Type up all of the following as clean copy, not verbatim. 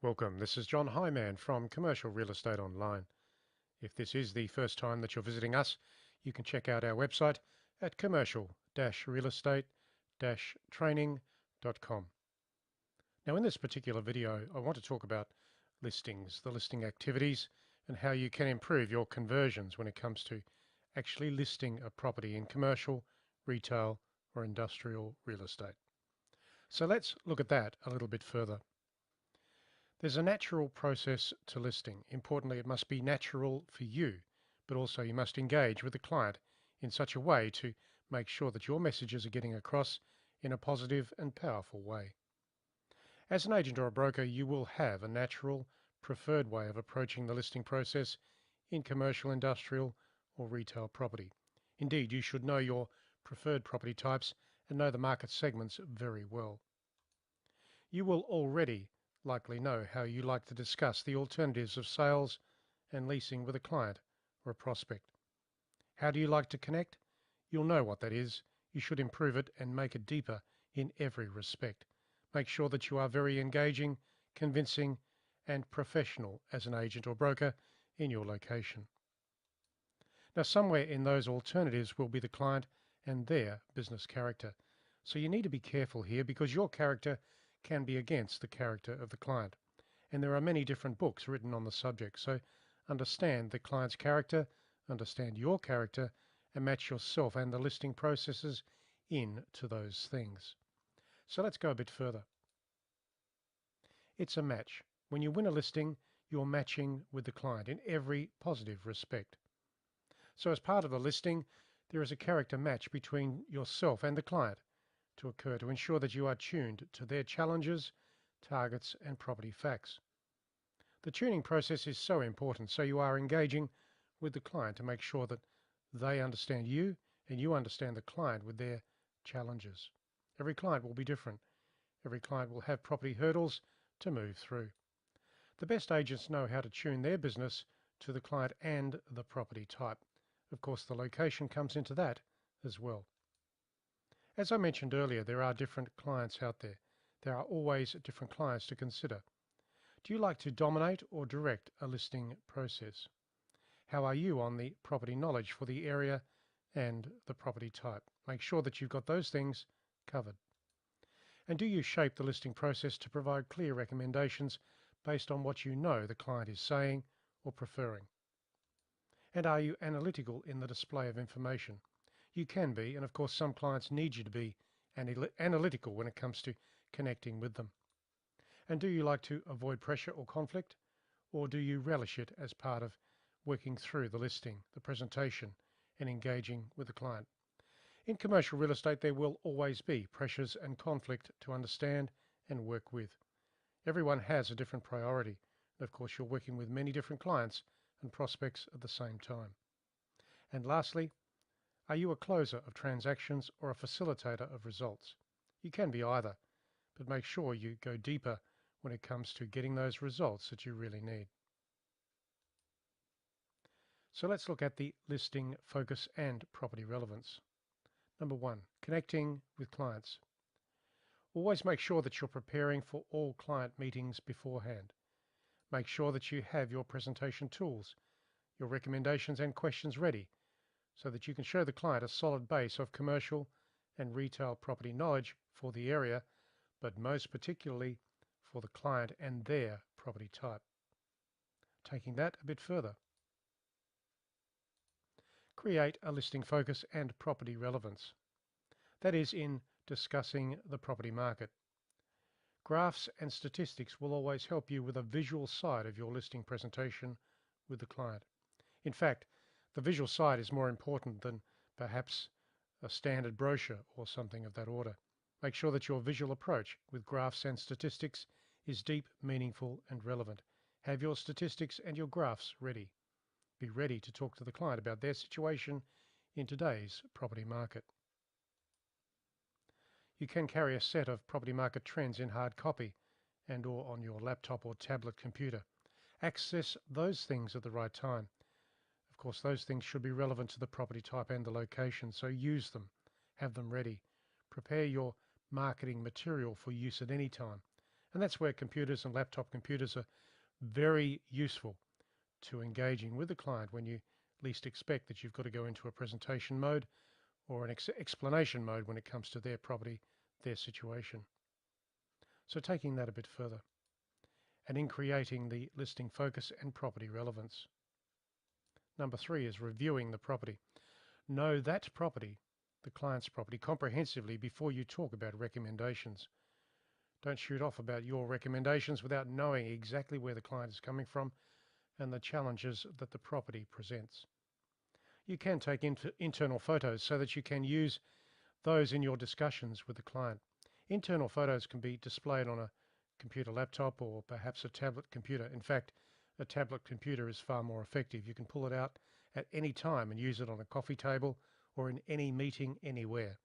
Welcome, this is John Highman from Commercial Real Estate Online. If this is the first time that you're visiting us, you can check out our website at commercial-realestate-training.com. Now in this particular video, I want to talk about listings, the listing activities, and how you can improve your conversions when it comes to actually listing a property in commercial, retail, or industrial real estate. So let's look at that a little bit further. There's a natural process to listing. Importantly, it must be natural for you, but also you must engage with the client in such a way to make sure that your messages are getting across in a positive and powerful way. As an agent or a broker, you will have a natural, preferred way of approaching the listing process in commercial, industrial, or retail property. Indeed, you should know your preferred property types and know the market segments very well. You will already likely know how you like to discuss the alternatives of sales and leasing with a client or a prospect. How do you like to connect? You'll know what that is. You should improve it and make it deeper in every respect. Make sure that you are very engaging, convincing, and professional as an agent or broker in your location. Now, somewhere in those alternatives will be the client and their business character. So you need to be careful here because your character can be against the character of the client. And there are many different books written on the subject. So understand the client's character, understand your character, and match yourself and the listing processes into those things. So let's go a bit further. It's a match. When you win a listing, you're matching with the client in every positive respect. So as part of the listing, there is a character match between yourself and the client to occur to ensure that you are tuned to their challenges, targets, and property facts. The tuning process is so important, so you are engaging with the client to make sure that they understand you and you understand the client with their challenges. Every client will be different. Every client will have property hurdles to move through. The best agents know how to tune their business to the client and the property type. Of course, the location comes into that as well. As I mentioned earlier, there are different clients out there. There are always different clients to consider. Do you like to dominate or direct a listing process? How are you on the property knowledge for the area and the property type? Make sure that you've got those things covered. And do you shape the listing process to provide clear recommendations based on what you know the client is saying or preferring? And are you analytical in the display of information? You can be, and of course some clients need you to be analytical when it comes to connecting with them. And do you like to avoid pressure or conflict, or do you relish it as part of working through the listing, the presentation, and engaging with the client? In commercial real estate, there will always be pressures and conflict to understand and work with. Everyone has a different priority, and of course you're working with many different clients and prospects at the same time. And lastly, are you a closer of transactions or a facilitator of results? You can be either, but make sure you go deeper when it comes to getting those results that you really need. So let's look at the listing focus and property relevance. Number 1, connecting with clients. Always make sure that you're preparing for all client meetings beforehand. Make sure that you have your presentation tools, your recommendations and questions ready, so that you can show the client a solid base of commercial and retail property knowledge for the area, but most particularly for the client and their property type. Taking that a bit further. Create a listing focus and property relevance. That is in discussing the property market. Graphs and statistics will always help you with a visual side of your listing presentation with the client. In fact, the visual side is more important than perhaps a standard brochure or something of that order. Make sure that your visual approach with graphs and statistics is deep, meaningful, and relevant. Have your statistics and your graphs ready. Be ready to talk to the client about their situation in today's property market. You can carry a set of property market trends in hard copy and/or on your laptop or tablet computer. Access those things at the right time. Of course, those things should be relevant to the property type and the location, so use them, have them ready. Prepare your marketing material for use at any time. And that's where computers and laptop computers are very useful to engaging with the client when you least expect that you've got to go into a presentation mode or an explanation mode when it comes to their property, their situation. So taking that a bit further, and in creating the listing focus and property relevance. Number 3 is reviewing the property. Know that property, the client's property, comprehensively before you talk about recommendations. Don't shoot off about your recommendations without knowing exactly where the client is coming from and the challenges that the property presents. You can take internal photos so that you can use those in your discussions with the client. Internal photos can be displayed on a computer laptop or perhaps a tablet computer. In fact, a tablet computer is far more effective. You can pull it out at any time and use it on a coffee table or in any meeting anywhere.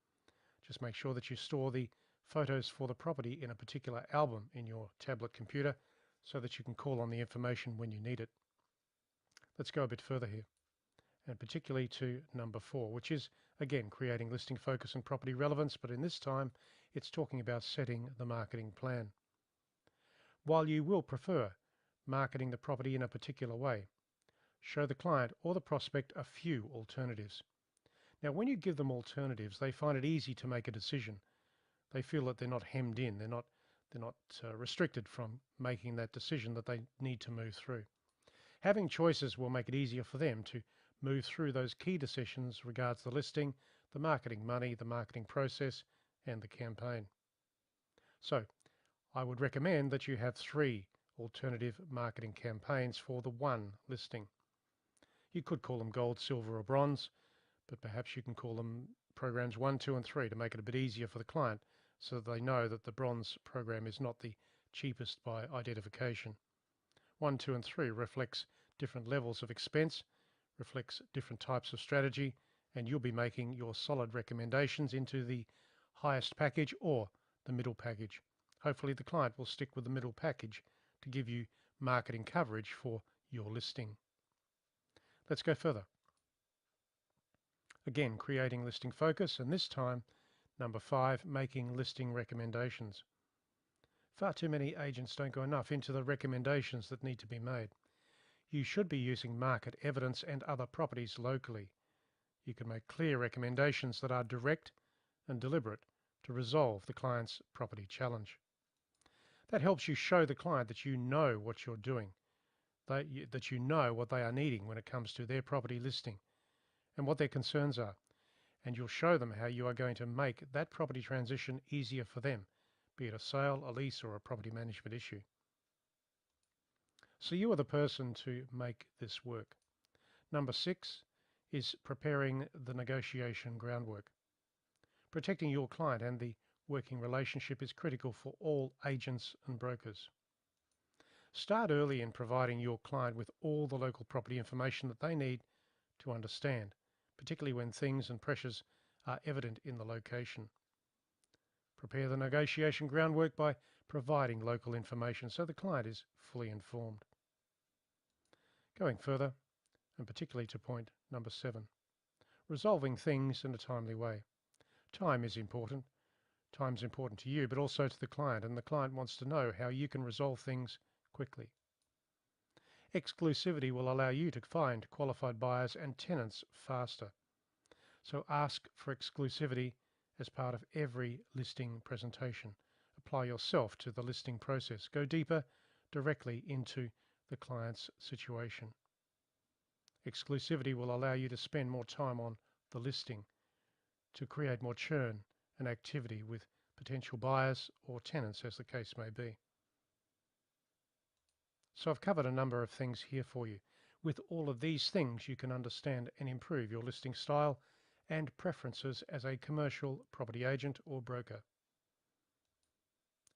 Just make sure that you store the photos for the property in a particular album in your tablet computer so that you can call on the information when you need it. Let's go a bit further here, and particularly to number 4, which is, again, creating listing focus and property relevance, but in this time, it's talking about setting the marketing plan. While you will prefer marketing the property in a particular way, show the client or the prospect a few alternatives. Now, when you give them alternatives, they find it easy to make a decision. They feel that they're not hemmed in, they're not restricted from making that decision that they need to move through. Having choices will make it easier for them to move through those key decisions regards the listing, the marketing money, the marketing process, and the campaign. So, I would recommend that you have 3 alternative marketing campaigns for the one listing. You could call them gold, silver, or bronze, but perhaps you can call them programs 1, 2, and 3 to make it a bit easier for the client so that they know that the bronze program is not the cheapest by identification. 1, 2, and 3 reflects different levels of expense, reflects different types of strategy, and you'll be making your solid recommendations into the highest package or the middle package. Hopefully the client will stick with the middle package to give you marketing coverage for your listing. Let's go further. Again, creating listing focus, and this time, number 5, making listing recommendations. Far too many agents don't go enough into the recommendations that need to be made. You should be using market evidence and other properties locally. You can make clear recommendations that are direct and deliberate to resolve the client's property challenge. That helps you show the client that you know what you're doing, that you know what they are needing when it comes to their property listing and what their concerns are. And you'll show them how you are going to make that property transition easier for them, be it a sale, a lease, or a property management issue. So you are the person to make this work. Number 6 is preparing the negotiation groundwork. Protecting your client and the working relationship is critical for all agents and brokers. Start early in providing your client with all the local property information that they need to understand, particularly when things and pressures are evident in the location. Prepare the negotiation groundwork by providing local information so the client is fully informed. Going further, and particularly to point number 7, resolving things in a timely way. Time is important. Time's important to you, but also to the client, and the client wants to know how you can resolve things quickly. Exclusivity will allow you to find qualified buyers and tenants faster. So ask for exclusivity as part of every listing presentation. Apply yourself to the listing process. Go deeper directly into the client's situation. Exclusivity will allow you to spend more time on the listing to create more churn and activity with potential buyers or tenants, as the case may be. So I've covered a number of things here for you. With all of these things, you can understand and improve your listing style and preferences as a commercial property agent or broker.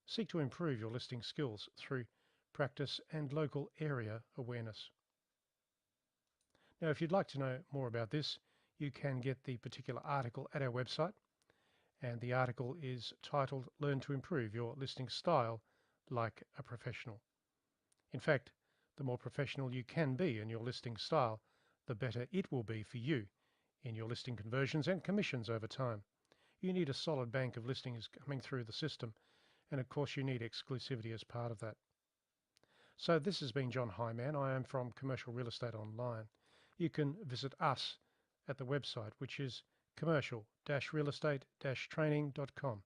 Seek to improve your listing skills through practice and local area awareness. Now, if you'd like to know more about this, you can get the particular article at our website, and the article is titled "Learn to Improve Your Listing Style Like a Professional." In fact, the more professional you can be in your listing style, the better it will be for you in your listing conversions and commissions over time. You need a solid bank of listings coming through the system, And of course, you need exclusivity as part of that. So this has been John Highman. I am from Commercial Real Estate Online. You can visit us at the website, which is commercial-realestate-training.com.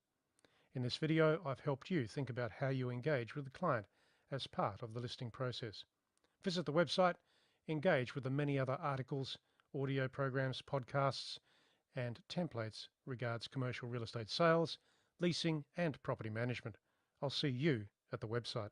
In this video, I've helped you think about how you engage with the client as part of the listing process. Visit the website, engage with the many other articles, audio programs, podcasts, and templates regards commercial real estate sales, leasing, and property management. I'll see you at the website.